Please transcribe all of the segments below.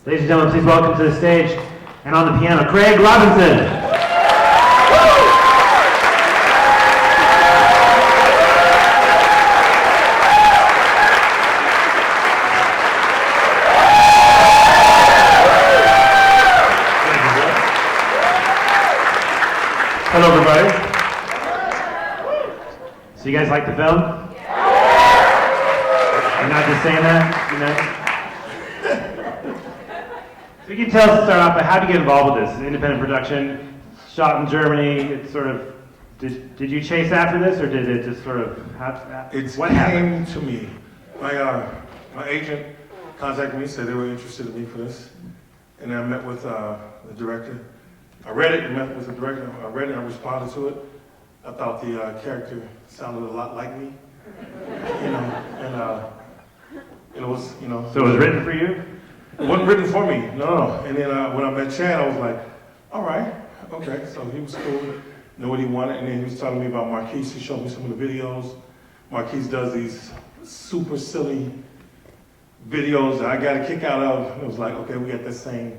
Ladies and gentlemen, please welcome to the stage and on the piano, Craig Robinson. Hello, everybody. So you guys like the film? You're not just saying that, you know? So you can tell us to start off, but how did you get involved with this? An independent production, shot in Germany. It's sort of, did you chase after this, or did it just sort of What happened to me? My agent contacted me, said they were interested in me for this, and I met with the director. I read it and met with the director. I read it and I responded to it. I thought the character sounded a lot like me, and it was, So it was written for you? It wasn't written for me, no. And then when I met Chad, I was like, all right, okay. So he was cool, knew what he wanted, and then he was telling me about Marquise. He showed me some of the videos. Marquise does these super silly videos that I got a kick out of. And it was like, okay, we got that same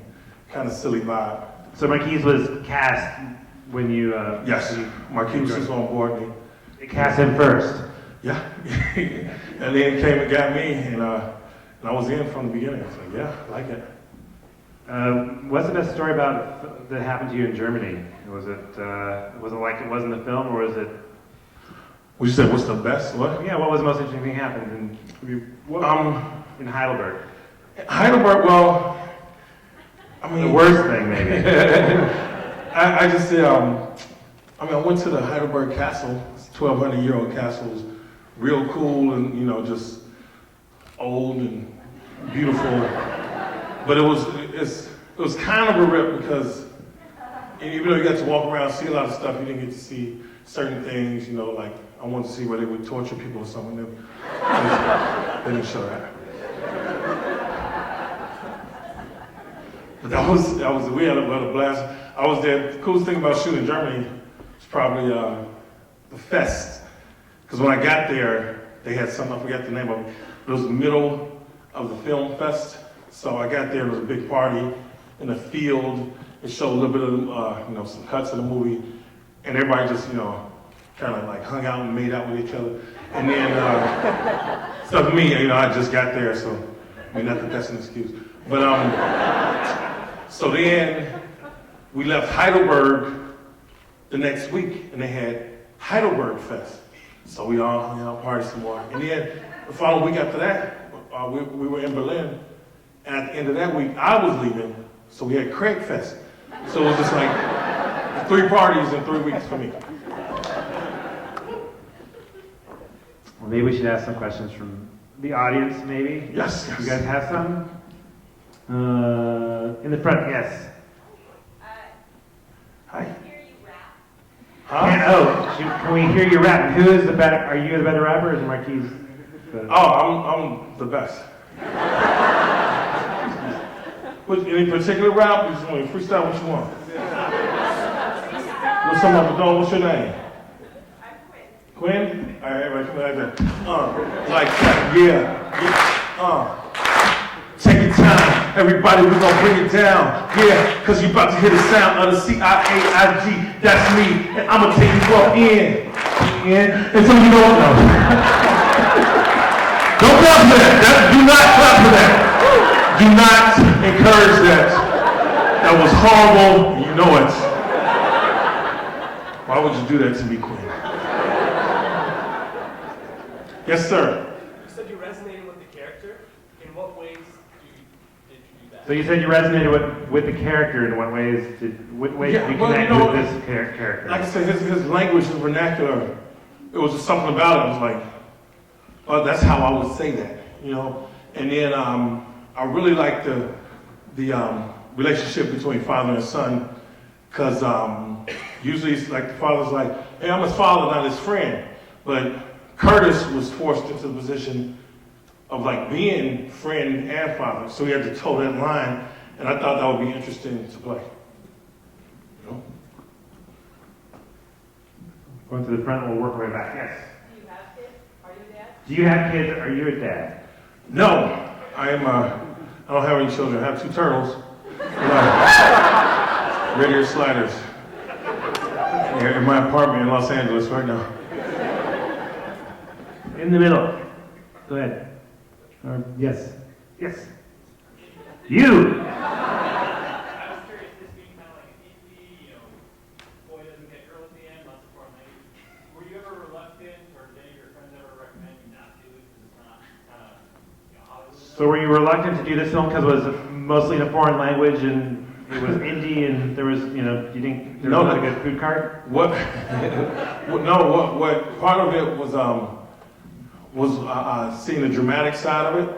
kind of silly vibe. So Marquise was cast when you... Yes, Marquise was on board me. They cast him first. Yeah, and then he came and got me, and I was in from the beginning. I was like, yeah, I like it. What's the best story about that happened to you in Germany? Was it like it was in the film, or was it? What you said? What's the best? What? Yeah, what was the most interesting thing happened in Heidelberg? Heidelberg, well, I mean, the worst thing maybe. I just said, I went to the Heidelberg Castle. It's a 1,200-year-old castle. It was real cool and just old and beautiful. But it was kind of a rip because even though you got to walk around and see a lot of stuff, you didn't get to see certain things. Like I wanted to see where they would torture people or something. They didn't show that. But we had a blast. I was there. The coolest thing about shooting in Germany was probably the fest. Because when I got there, they had something, I forget the name of it. It was the middle of the film fest. So I got there, it was a big party in a field. It showed a little bit of, some cuts of the movie. And everybody just, kind of like hung out and made out with each other. And then, so for me, I just got there, so not that that's an excuse. But, so then we left Heidelberg the next week, and they had Heidelberg Fest. So we all hung out, partied some more. And then the following week after that, we were in Berlin. And at the end of that week, I was leaving, so we had Craig Fest. So it was just like 3 parties in 3 weeks for me. Well, maybe we should ask some questions from the audience, maybe? Yes. You guys have some? In the front, yes. Hi. Huh? Can we hear you rap? Who is the better? Are you the better rapper, or is Marquise? I'm the best. Any particular rap? You just want to freestyle what you want. What's some of it? What's your name? I'm Quinn. Quinn? All right, come like that. Like that, yeah. Take your time, everybody, we're gonna bring it down. Yeah, cause you about to hear the sound of the CIAIG. That's me, and I'ma take you up in. And so you don't know. Don't clap for that. Do not clap for that. Do not encourage that. That was horrible, and you know it. Why would you do that to me, Quinn? Yes, sir. You said you resonated with the character. In what ways did you do that? So you said you resonated with the character. In what ways did you connect with this character? Like I said, his language, his vernacular, it was just something about it. I was like, oh, that's how I would say that, And then I really like the relationship between father and son, because usually it's like the father's like, hey, I'm his father, not his friend. But Curtis was forced into the position of like being friend and father, so he had to toe that line, and I thought that would be interesting to play. Going to the front, we'll work our way back. Yes. Do you have kids? Are you a dad? Do you have kids? Are you a dad? No, I am I don't have any children. I have 2 turtles. Radio sliders. Here in my apartment in Los Angeles right now. In the middle. Go ahead. Yes. Yes. You! I was curious, this being kind of like an indie, boy doesn't get girl at the end, lots of foreign language. Were you ever reluctant, or did any of your friends ever recommend you not do it because it's not kind of, Hollywood? So were you reluctant to do this film because it was mostly in a foreign language and it was indie and there was, you think there was not a good food cart? What part of it was seeing the dramatic side of it,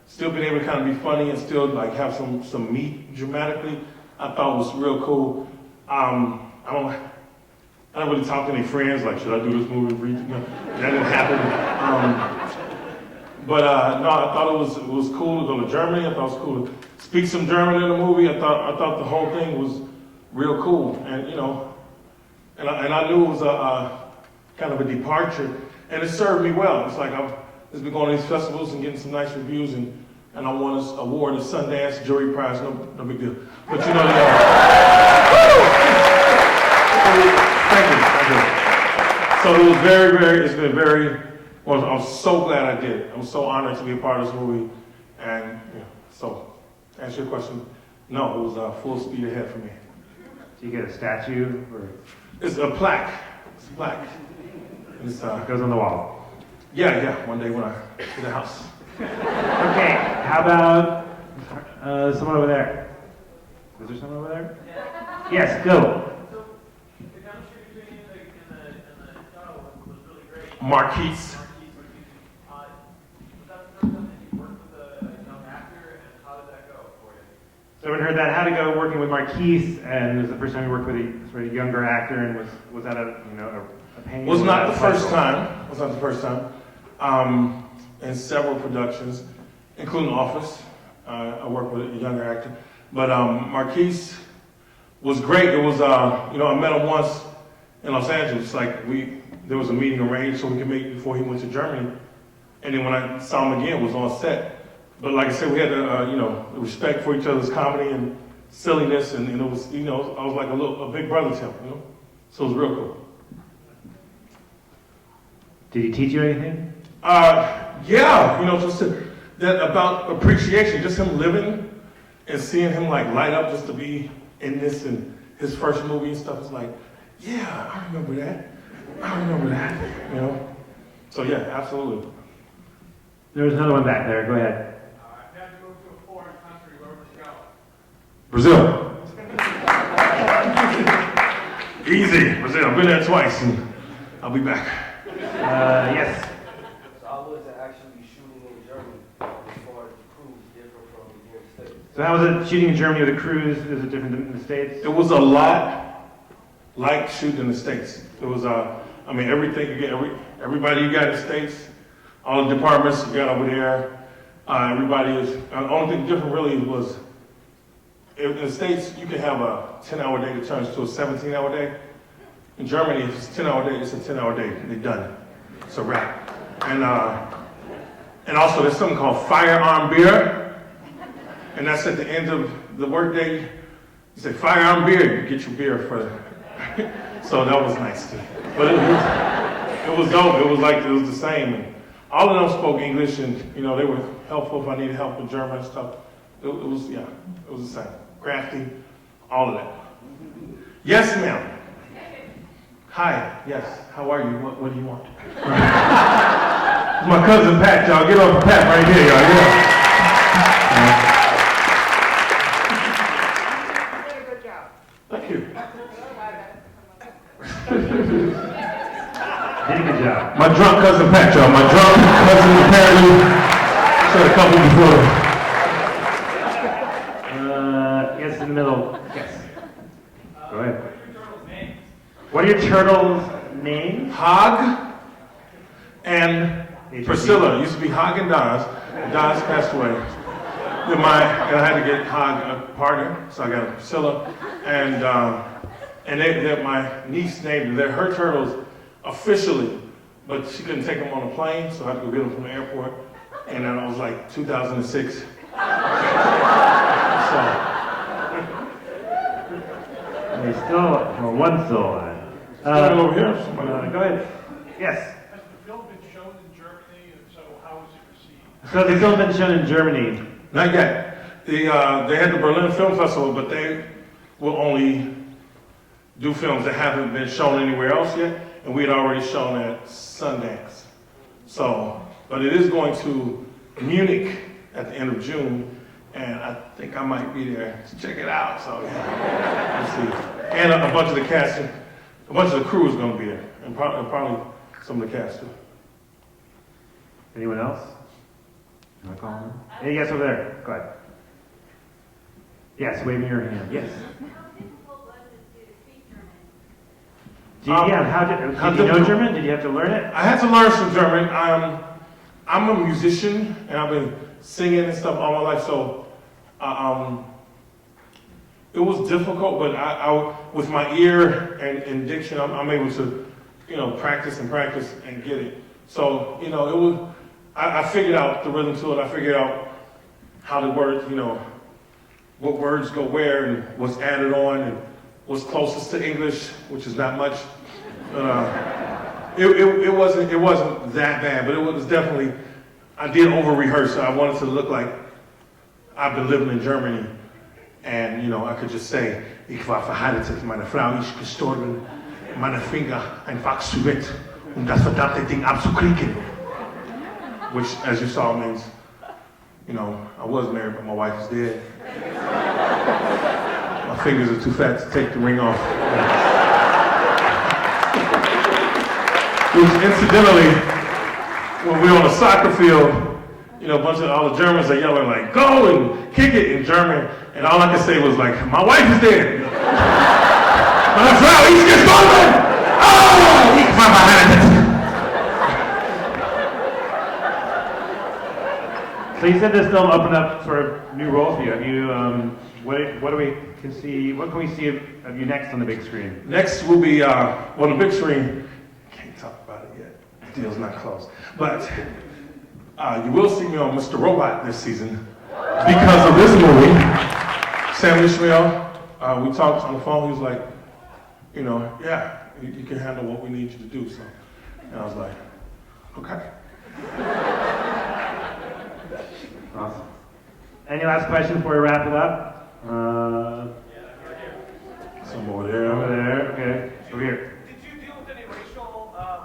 still being able to kind of be funny and still like have some meat dramatically. I thought was real cool. I don't really talk to any friends like, should I do this movie? That didn't happen. No, I thought it was cool to go to Germany. I thought it was cool to speak some German in the movie. I thought the whole thing was real cool, and and I knew it was a kind of a departure, and it served me well. It's like I've been going to these festivals and getting some nice reviews, and I won this award, a Sundance jury prize. No big deal. But thank you. So it was it's been very. Well, I'm so glad I did it. I'm so honored to be a part of this movie, and so to answer your question, no, it was full speed ahead for me. Do you get a statue or? It's a plaque. It's a plaque. It goes on the wall. Yeah. One day when I get the house. Okay. How about someone over there? Is there someone over there? Yes. Go. So, the chemistry between you and the shuttle was really great. Marquise. Was that the first time that you worked with a young actor, and how did that go for you? So everyone heard that. How'd it go working with Marquise? And it was the first time you worked with a sort of younger actor, and was that a pain? Was not the first time. Was not the first time. In several productions, including Office, I worked with a younger actor. But Marquise was great. It was I met him once in Los Angeles. Like there was a meeting arranged so we could meet before he went to Germany. And then when I saw him again, it was on set. But like I said, we had the respect for each other's comedy and silliness, and it was I was like a big brother to him, So it was real cool. Did he teach you anything? Just that about appreciation, just him living and seeing him like light up just to be in this and his first movie and stuff. It's like, yeah, I remember that. So yeah, absolutely. There was another one back there. Go ahead. If you had to go to a foreign country, where would you go? Brazil. Easy, Brazil. I've been there twice and I'll be back. Yes. So how was it actually shooting in Germany as far as the crews different from here in the States? So how was it shooting in Germany with a cruise? Is it different than in the States? It was a lot like shooting in the States. It was, everything you get, everybody you got in the States, all the departments you got over there, everybody is, the only thing different really was, in the States, you can have a 10-hour day that turns to a 17-hour day. In Germany, if it's a 10-hour day, it's a 10-hour day. They're done. It's a wrap. And also there's something called firearm beer. And that's at the end of the workday. You say firearm beer, you get your beer for so that was nice too. But it was dope. It was the same. And all of them spoke English, and they were helpful if I needed help with German and stuff. It was the same. Crafty, all of that. Yes, ma'am. Hi, yes, how are you? What do you want? It's my cousin Pat, y'all. Get over Pat right here, y'all. You did a good job. Thank you. Did a good job. My drunk cousin Pat, y'all. My drunk cousin apparently said a couple before. Yes, in the middle. Yes. Go ahead. What are your turtles' names? What are your turtles' names? Hog and Priscilla. It used to be Hog and Daz. Daz passed away. Then I had to get Hog a partner, so I got Priscilla. And my niece named them. They're her turtles officially, but she couldn't take them on a plane, so I had to go get them from the airport. And then I was like 2006. He's still, well, one's still alive. Over here. Somebody. Go ahead. Yes. Has the film been shown in Germany, and so how was it received? So the film been shown in Germany. Not yet. They had the Berlin Film Festival, but they will only do films that haven't been shown anywhere else yet, and we had already shown at Sundance. So, but it is going to Munich at the end of June, and I think I might be there to check it out. So, yeah, let's see. And a bunch of the cast, a bunch of the crew is going to be there, and probably some of the cast too. Anyone else? You want to call him? Hey, yes, over there. Go ahead. Yes, waving your hand. Yes. How difficult was it to speak German? Did you know difficult? German? Did you have to learn it? I had to learn some German. I'm a musician, and I've been singing and stuff all my life, so it was difficult, but I with my ear and diction, I'm able to, practice and get it. So, it was, I figured out the rhythm to it. I figured out how the words, what words go where and what's added on and what's closest to English, which is not much. It wasn't that bad, but it was definitely, I did over-rehearse. I wanted to look like I've been living in Germany. And, I could just say, ich war verheiratet, meine Frau ist gestorben, meine Finger einfach zu weit, das verdammte Ding abzukriegen. Which, as you saw, means, I was married, but my wife is dead. My fingers are too fat to take the ring off. Which, incidentally, when we were on a soccer field, a bunch of all the Germans are yelling like, go and kick it in German. And all I could say was like, my wife is dead. Meine Frau ist gestorben. Oh, ich war verheiratet. So you said this film opened up for a new role for you. Have you, what can we see of you next on the big screen? Next will be, the big screen, can't talk about it yet. The deal's not closed. But you will see me on Mr. Robot this season because of this movie. Sam Ishmael, we talked on the phone. He was like, yeah, you can handle what we need you to do. So, and I was like, okay. Awesome. Any last questions before we wrap it up? Some over there. Over there, okay. Over here. Did you deal with any racial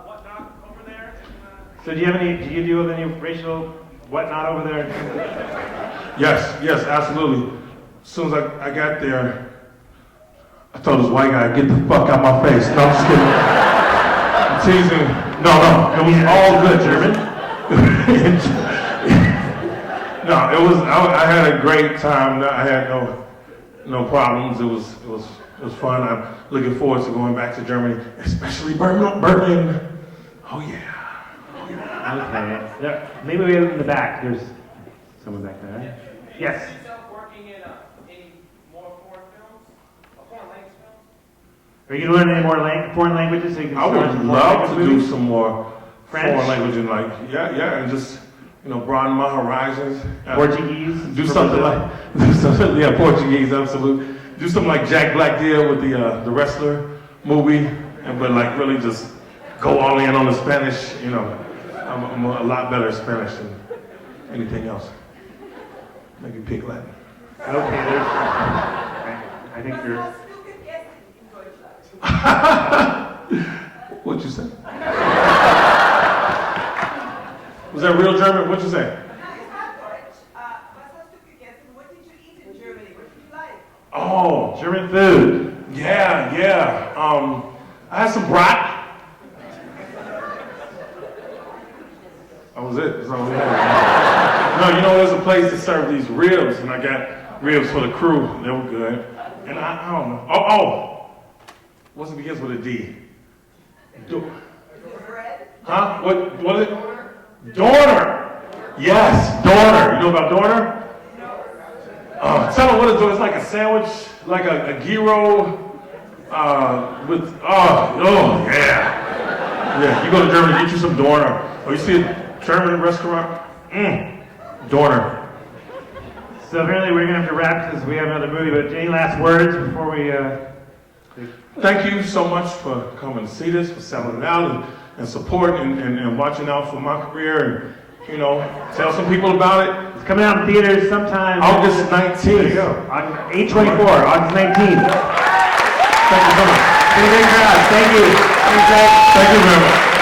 whatnot over there? So do you deal with any racial whatnot over there? Yes, absolutely. As soon as I got there, I told this white guy, get the fuck out my face. No, I'm just kidding. I'm teasing. No, it was all good, German. No, I had a great time. I had no problems. It was fun. I'm looking forward to going back to Germany, especially Berlin. Oh yeah. Okay. Yeah. Maybe we have in the back. There's someone back there. Yes. See yourself working in any more foreign films? Foreign language films? Are you going to learn any more foreign languages so you can I start would some love to foreign do movies? some more French? foreign language and and just broaden my horizons. Portuguese? Do from something Brazil? like Portuguese, absolutely. Do something like Jack Black did with the wrestler movie, but like really just go all in on the Spanish. I'm a lot better at Spanish than anything else. Maybe Pig Latin. Okay, there's. I think you're. What'd you say? Was that real German? What'd you say? Oh, German food. yeah. I had some brat. That was it. That's all we had. No, there's a place that served these ribs, and I got ribs for the crew. They were good. And I don't know. Oh. What's it begins with a D? Huh? What is it? Dorner. Yes, Dorner. You know about Dorner? Tell them what it's doing. It's like a sandwich, like a gyro with, yeah. Yeah, you go to Germany, get you some Dorner. Or you see a German restaurant, Dorner. So apparently we're gonna have to wrap because we have another movie, but any last words before we, Thank you so much for coming to see this, for selling it out and support and watching out for my career and, you know, tell some people about it. it's coming out in theaters sometime. August 19th. There you go. On 8/24, August 19th. Thank you so much. Been a great crowd. Thank you. Thanks, guys. Thank you very much.